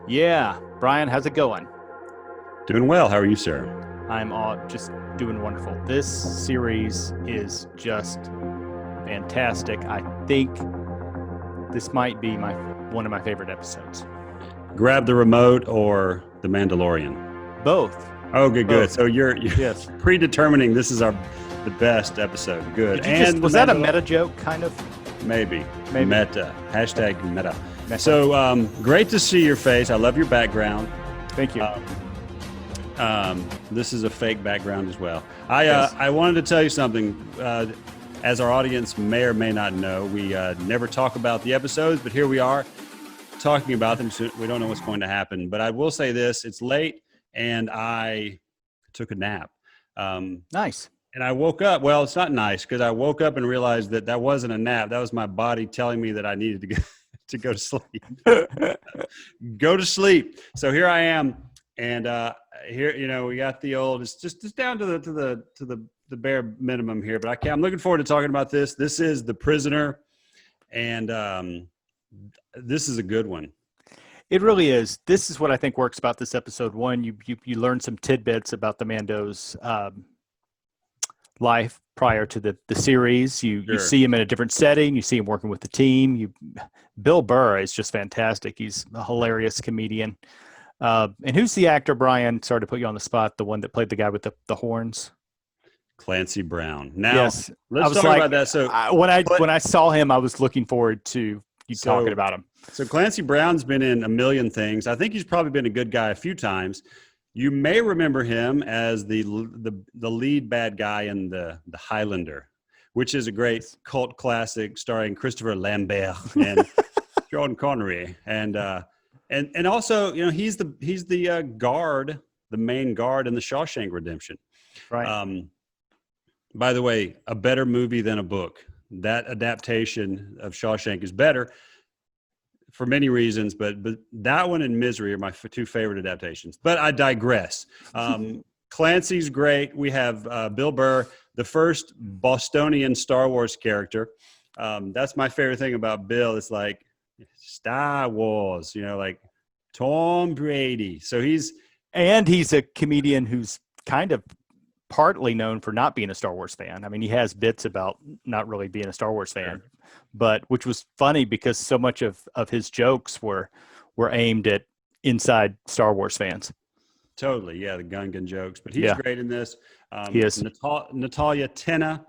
Yeah, Brian, how's it going? Doing well. How are you, sir? I'm all just doing wonderful. This series is just fantastic. I think this might be my one of my favorite episodes. Grab the remote or the Mandalorian? Both. Oh, good, good. Both. So you're Yes. predetermining this is the best episode. Good. Did you just And was that a meta joke kind of? Maybe. Maybe. Meta. Hashtag meta. Meta. So great to see your face. I love your background. Thank you. This is a fake background as well. Yes. I wanted to tell you something. As our audience may or may not know, we never talk about the episodes, but here we are talking about them. So we don't know what's going to happen. But I will say this: it's late, and I took a nap. Nice. And I woke up. Well, it's not nice because I woke up and realized that wasn't a nap. That was my body telling me that I needed to go to go to sleep. Go to sleep. So here I am. And here, we got the old. It's just down to the bare minimum here. But I'm looking forward to talking about this. This is The Prisoner, and this is a good one. It really is. This is what I think works about this episode. One, you learn some tidbits about the Mando's life prior to the series. You see him in a different setting. You see him working with the team. Bill Burr is just fantastic. He's a hilarious comedian. And who's the actor, Brian? Sorry to put you on the spot. The one that played the guy with the horns. Clancy Brown. Now, yes, let's talk about that. So when I saw him, I was looking forward to you talking about him. So Clancy Brown's been in a million things. I think he's probably been a good guy a few times. You may remember him as the lead bad guy in the Highlander, which is a great cult classic starring Christopher Lambert and Sean Connery, and also he's the guard, the main guard in the Shawshank Redemption. Right. By the way, a better movie than a book. That adaptation of Shawshank is better for many reasons, but that one and Misery are my two favorite adaptations. But I digress. Clancy's great. We have Bill Burr, the first Bostonian Star Wars character. That's my favorite thing about Bill. It's like Star Wars, like Tom Brady. So he's a comedian who's kind of partly known for not being a Star Wars fan. I mean, he has bits about not really being a Star Wars fan, but which was funny because so much of his jokes were aimed at inside Star Wars fans. Totally. Yeah. The gun jokes, but he's great in this. He is. Natalia Tena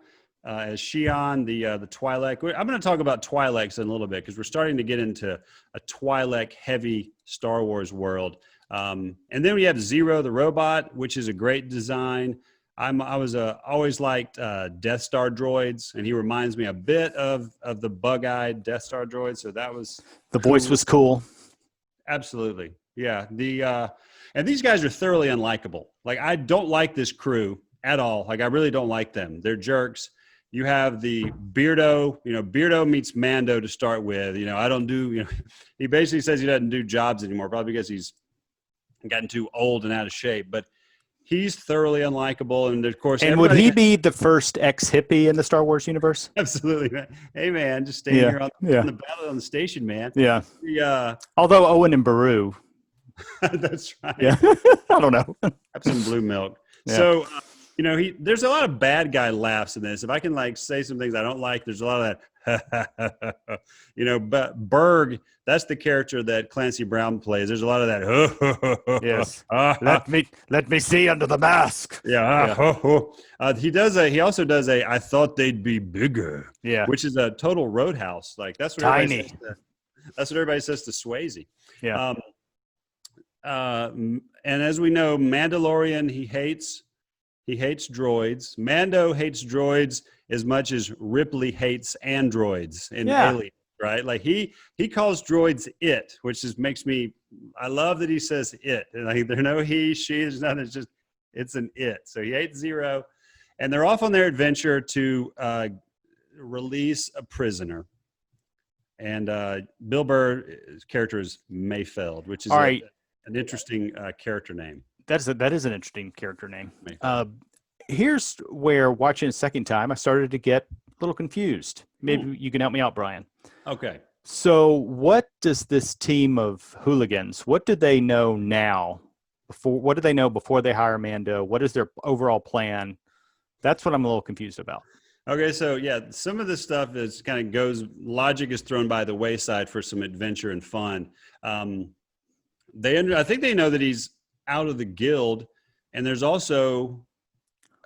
as Shion, the Twi'lek. I'm going to talk about Twi'leks in a little bit because we're starting to get into a Twi'lek heavy Star Wars world. And then we have Zero, the robot, which is a great design. I always liked Death Star droids, and he reminds me a bit of the bug-eyed Death Star droid. So that was the voice was cool. Absolutely, yeah. And these guys are thoroughly unlikable. Like I don't like this crew at all. Like I really don't like them. They're jerks. You have the Beardo. Beardo meets Mando to start with. I don't do. He basically says he doesn't do jobs anymore, probably because he's gotten too old and out of shape. But he's thoroughly unlikable, and of course. And would he be the first ex-hippie in the Star Wars universe? Absolutely, man. Hey, man, just staying here on the ballot on the station, man. Yeah. Although Owen and Baru. That's right. Yeah. I don't know. Have some blue milk. Yeah. So, there's a lot of bad guy laughs in this. If I can say some things I don't like, there's a lot of that. But Berg, that's the character that Clancy Brown plays. There's a lot of that. Yes. Let me see under the mask. Yeah. He also does a I thought they'd be bigger. Yeah. Which is a total Roadhouse. Like that's what tiny. That's what everybody says to Swayze. Yeah. And as we know, Mandalorian he hates droids. Mando hates droids as much as Ripley hates androids in Alien, right? Like he calls droids it, which makes me. I love that he says it. Like there's no he, she. There's nothing. It's an it. So he hates Zero, and they're off on their adventure to release a prisoner. And Bill Burr's character is Mayfeld, which is an interesting character name. That is an interesting character name. Here's where watching a second time, I started to get a little confused. Maybe you can help me out, Brian. Okay. So, what does this team of hooligans? What do they know now? Before, what do they know before they hire Mando? What is their overall plan? That's what I'm a little confused about. Okay, so yeah, some of this stuff is kind of logic is thrown by the wayside for some adventure and fun. I think they know that he's out of the guild, and there's also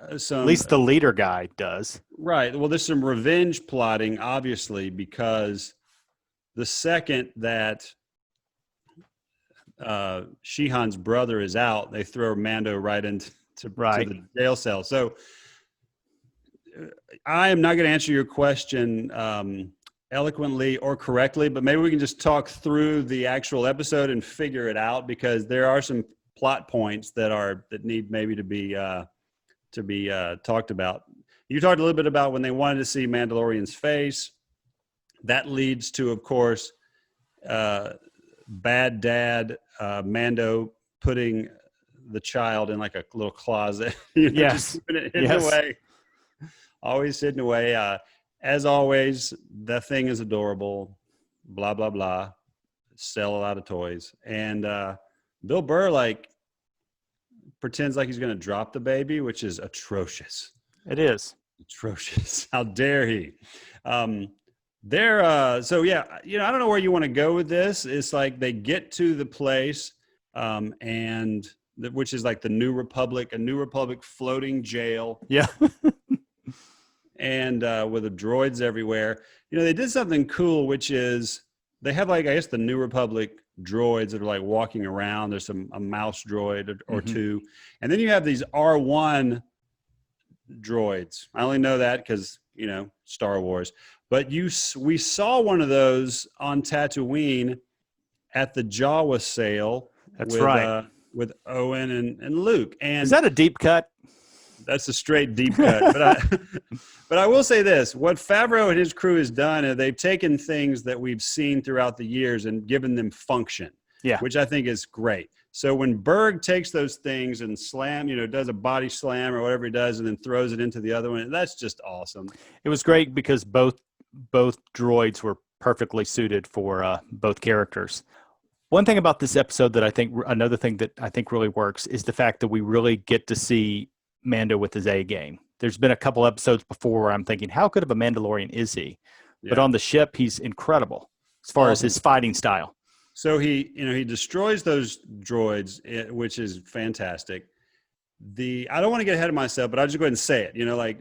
At least the leader guy does. right. Well, there's some revenge plotting, obviously, because the second that Shihan's brother is out, they throw Mando right into to the jail cell. So I am not going to answer your question eloquently or correctly, but maybe we can just talk through the actual episode and figure it out, because there are some plot points that need maybe to be talked about. You talked a little bit about when they wanted to see Mandalorian's face. That leads to, of course, bad dad Mando putting the child in like a little closet. Yes. Just keeping it hidden away. Always hidden away. As always, that thing is adorable. Blah, blah, blah. Sell a lot of toys. And Bill Burr, pretends like he's going to drop the baby, which is atrocious. It is. Atrocious. How dare he? So yeah, I don't know where you want to go with this. It's like they get to the place, which is like the New Republic, a New Republic floating jail. Yeah. And with the droids everywhere. They did something cool, which is they have I guess the New Republic droids that are walking around. There's a mouse droid or two. And then you have these R1 droids. I only know that because, Star Wars. But we saw one of those on Tatooine at the Jawa sale. That's right. With Owen and Luke. And is that a deep cut? That's a straight deep cut. But I will say this: what Favreau and his crew has done is they've taken things that we've seen throughout the years and given them function. Yeah, which I think is great. So when Berg takes those things and does a body slam or whatever he does, and then throws it into the other one, that's just awesome. It was great because both droids were perfectly suited for both characters. One thing about this episode another thing that I think really works is the fact that we really get to see Mando with his A game. There's been a couple episodes before where I'm thinking, how good of a Mandalorian is he? Yeah. But on the ship, he's incredible as far as his fighting style. So he destroys those droids, which is fantastic. I don't want to get ahead of myself, but I'll just go ahead and say it.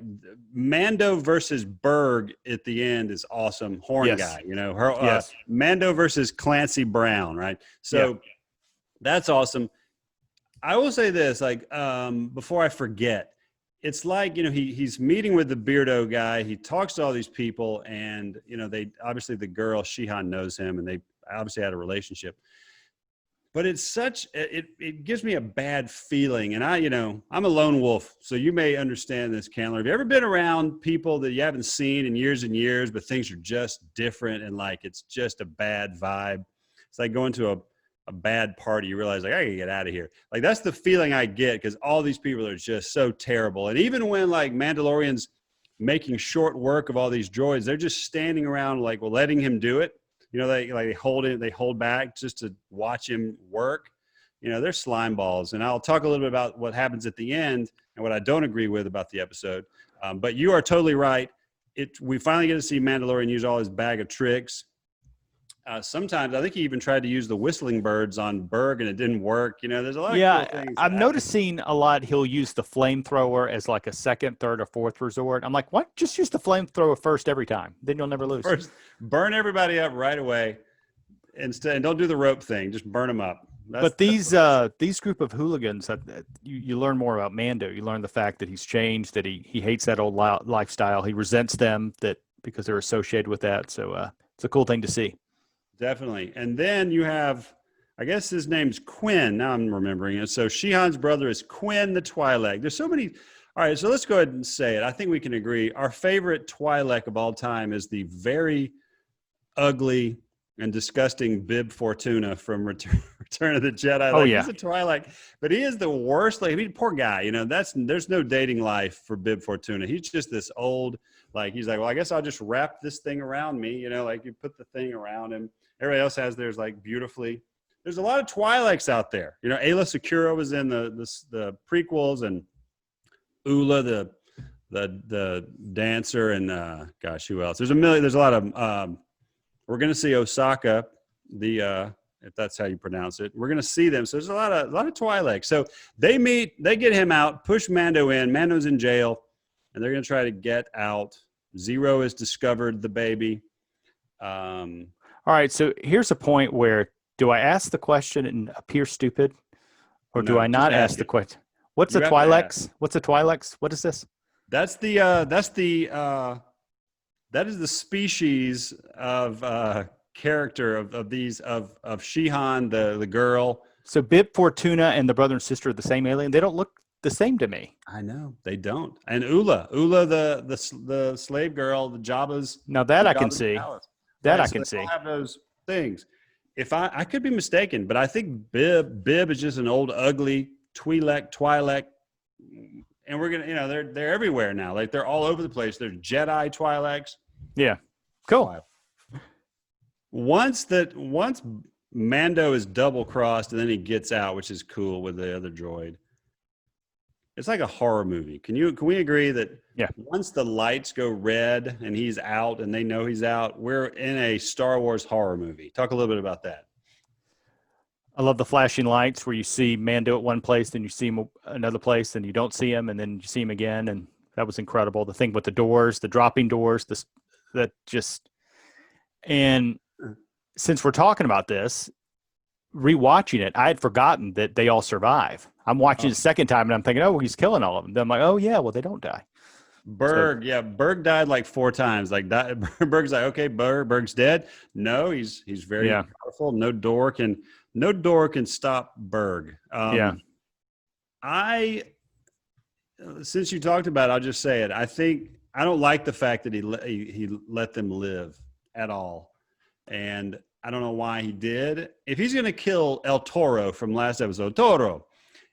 Mando versus Berg at the end is awesome. Horn guy, yes. Mando versus Clancy Brown, right? So that's awesome. I will say this, before I forget, it's he's meeting with the Beardo guy. He talks to all these people, and they obviously, the girl Shihan knows him, and they obviously had a relationship. But it's it gives me a bad feeling, and I'm a lone wolf, so you may understand this, Candler. Have you ever been around people that you haven't seen in years and years, but things are just different, and it's just a bad vibe? It's like going to a bad party. You realize I gotta get out of here. That's the feeling I get, because all these people are just so terrible. And even when Mandalorian's making short work of all these droids, they're just standing around letting him do it. They hold back just to watch him work. They're slime balls. And I'll talk a little bit about what happens at the end and what I don't agree with about the episode. But you are totally right. We finally get to see Mandalorian use all his bag of tricks. Sometimes I think he even tried to use the whistling birds on Berg, and it didn't work. There's a lot of cool things. I'm noticing a lot. He'll use the flamethrower as a second, third, or fourth resort. I'm like, what? Just use the flamethrower first every time. Then you'll never lose. First, burn everybody up right away, and don't do the rope thing. Just burn them up. But these group of hooligans, you learn more about Mando. You learn the fact that he's changed, that he hates that old lifestyle. He resents them because they're associated with that. So it's a cool thing to see. Definitely. And then you have, I guess his name's Quinn. Now I'm remembering it. So Shihan's brother is Quinn the Twi'lek. There's so many. All right, so let's go ahead and say it. I think we can agree. Our favorite Twi'lek of all time is the very ugly and disgusting Bib Fortuna from Return of the Jedi. Oh, yeah. He's a Twi'lek, but he is the worst. Poor guy. There's no dating life for Bib Fortuna. He's just this old Like he's like, well, I guess I'll just wrap this thing around me. Like you put the thing around him. Everybody else has theirs like beautifully. There's a lot of Twi'leks out there. Ayla Secura was in the prequels, and Ula the dancer, and gosh, who else? There's a lot of. We're gonna see Osaka, if that's how you pronounce it. We're gonna see them. So there's a lot of Twi'leks. So they get him out, push Mando in. Mando's in jail, and they're gonna try to get out. Zero has discovered the baby. All right. So here's a point where, do I ask the question and appear stupid, or do I not ask the question? What's a Twi'leks? What's a Twi'leks? What is this? That is the species of character of Shihan, the girl. So Bib Fortuna and the brother and sister are the same alien. They don't look the same to me. I know they don't. And Ula, the slave girl, the Jabba's. Now that I can see. That I can see. Have those things. If I could be mistaken, but I think Bib is just an old ugly Twi'lek. And we're gonna, they're everywhere now. Like they're all over the place. There's Jedi Twi'leks. Yeah, cool. Once Mando is double crossed and then he gets out, which is cool with the other droid. It's like a horror movie. Can we agree that once the lights go red and he's out and they know he's out, we're in a Star Wars horror movie? Talk a little bit about that. I love the flashing lights where you see Mando at one place, then you see him another place, and you don't see him, and then you see him again, and that was incredible. The thing with the doors, the dropping doors, and since we're talking about this, rewatching it, I had forgotten that they all survive. I'm watching it the second time, and I'm thinking, oh, he's killing all of them. Then I'm like, oh yeah, well they don't die. Berg died like 4 times. Like that, Berg's like, okay, Berg's dead. No, he's very powerful. No door can stop Berg. Since you talked about it, I'll just say it. I don't like the fact that he let them live at all, and I don't know why he did. If he's going to kill El Toro from last episode,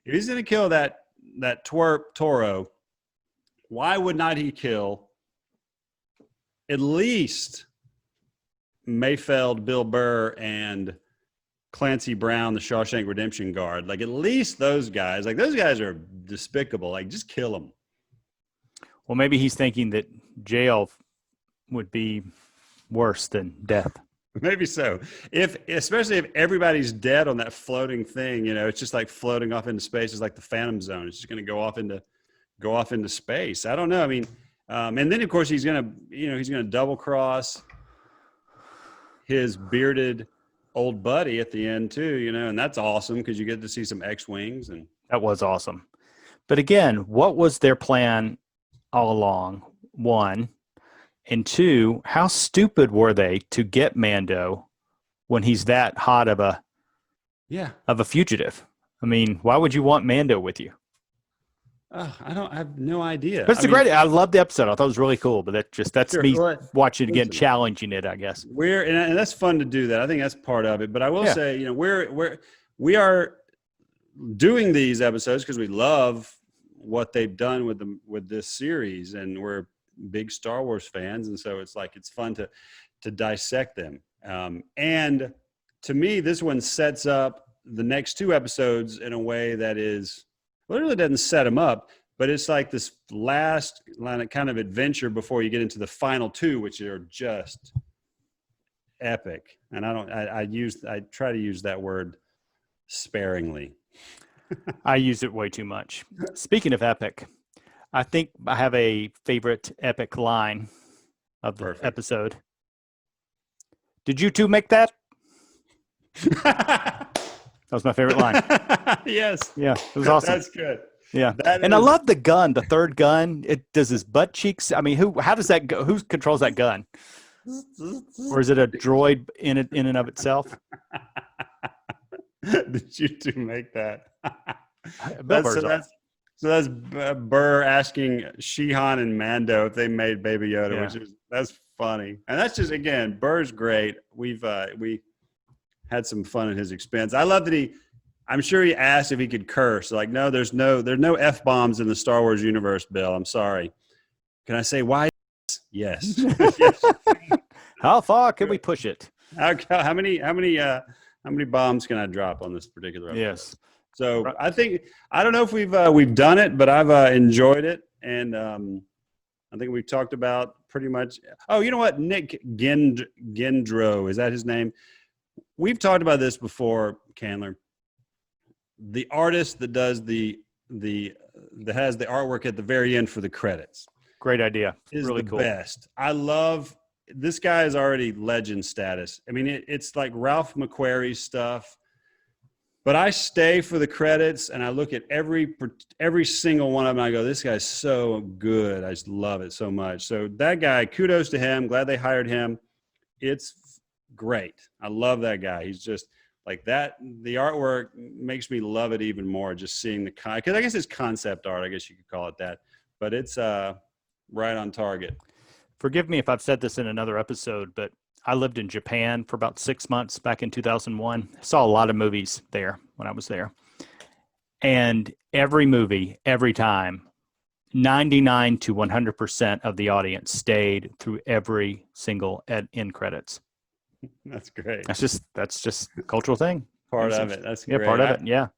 if he's going to kill that twerp Toro, why would not he kill at least Mayfeld, Bill Burr, and Clancy Brown, the Shawshank Redemption Guard? Like at least those guys. Like those guys are despicable. Like just kill them. Well, maybe he's thinking that jail would be worse than death. Maybe so. Especially if everybody's dead on that floating thing, it's just like floating off into space. It's like the Phantom Zone. It's just going to go off into space. I don't know. I mean, and then of course he's going to double cross his bearded old buddy at the end too, and that's awesome because you get to see some X-Wings. And that was awesome. But again, what was their plan all along? 1, and 2, how stupid were they to get Mando when he's that hot of a fugitive? I mean, why would you want Mando with you? I have no idea. But I love the episode. I thought it was really cool, but that's me watching it again, challenging it, I guess. And that's fun to do that. I think that's part of it. But I will say, we are doing these episodes because we love what they've done with this series, and we're big Star Wars fans, and so it's fun to dissect them. And to me, this one sets up the next 2 episodes in a way that is. Well, it really doesn't set them up, but it's like this last kind of adventure before you get into the final 2, which are just epic. And I try to use that word sparingly. I use it way too much. Speaking of epic, I think I have a favorite epic line of the episode. Did you 2 make that? That was my favorite line. Yes. Yeah, it was awesome. That's good. Yeah. I love the gun, the third gun. It does his butt cheeks. I mean, how does that go? Who controls that gun? Or is it a droid in and of itself? Did you 2 make that? So that's Burr asking Shihan and Mando if they made Baby Yoda, that's funny. And that's just, again, Burr's great. We had some fun at his expense. I love that I'm sure he asked if he could curse. Like, no, there's no F-bombs in the Star Wars universe, Bill. I'm sorry. Can I say why? Yes. How far can we push it? How many bombs can I drop on this particular episode? Yes. So I don't know if we've done it, but I've enjoyed it, and I think we've talked about pretty much. Oh, you know what? Nick Gendro, is that his name? We've talked about this before, Candler. The artist that does that has the artwork at the very end for the credits. Great idea. Is really the cool. Best. I love this guy is already legend status. I mean, it's like Ralph McQuarrie's stuff. But I stay for the credits and I look at every single one of them. And I go, this guy's so good. I just love it so much. So that guy, kudos to him. Glad they hired him. It's great. I love that guy. He's just like that. The artwork makes me love it even more. Just seeing because I guess it's concept art. I guess you could call it that. But it's right on target. Forgive me if I've said this in another episode, but I lived in Japan for about 6 months back in 2001. I saw a lot of movies there when I was there. And every movie, every time, 99 to 100% of the audience stayed through every single end credits. That's great. That's just a cultural thing. Part of it. That's great. Part of it. Yeah.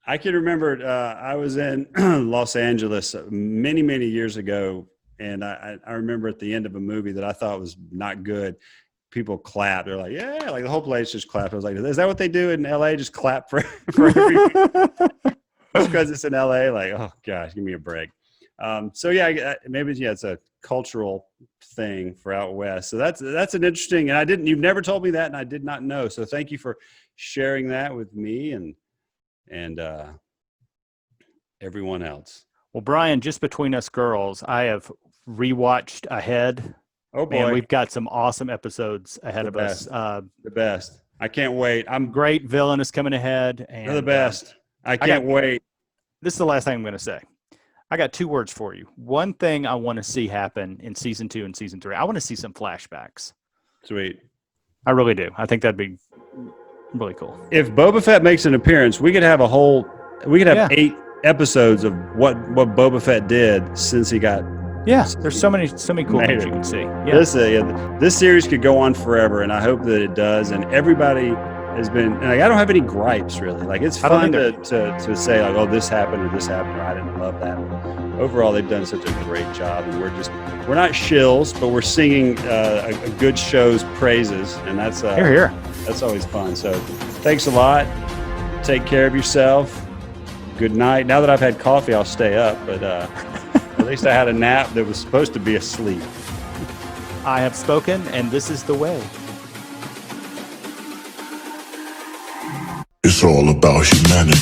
I can remember I was in Los Angeles many, many years ago. And I remember at the end of a movie that I thought was not good, people clapped. They're like, yeah, like the whole place just clapped. I was like, is that what they do in LA? Just clap for every just because it's in LA? Like, oh gosh, give me a break. So yeah, maybe it's a cultural thing for out west. So that's an interesting, and you've never told me that, and I did not know. So thank you for sharing that with me and everyone else. Well, Brian, just between us girls, I have rewatched ahead. Oh boy, and we've got some awesome episodes ahead of us. The best. I can't wait. Great villain is coming ahead. And you're the best. I can't wait. This is the last thing I'm going to say. I got 2 words for you. One thing I want to see happen in season 2 and season 3. I want to see some flashbacks. Sweet. I really do. I think that'd be really cool. If Boba Fett makes an appearance, we could have 8 episodes of what Boba Fett did since he got. Yeah, there's so many cool things you can see. Yeah. This series could go on forever, and I hope that it does. And everybody has been. And I don't have any gripes really. Like it's fun to say like, oh, this happened or I didn't love that. But overall, they've done such a great job, and we're not shills, but we're singing a good show's praises, and that's here. That's always fun. So, thanks a lot. Take care of yourself. Good night. Now that I've had coffee, I'll stay up, but at least I had a nap that was supposed to be asleep. I have spoken, and this is the way. It's all about humanity.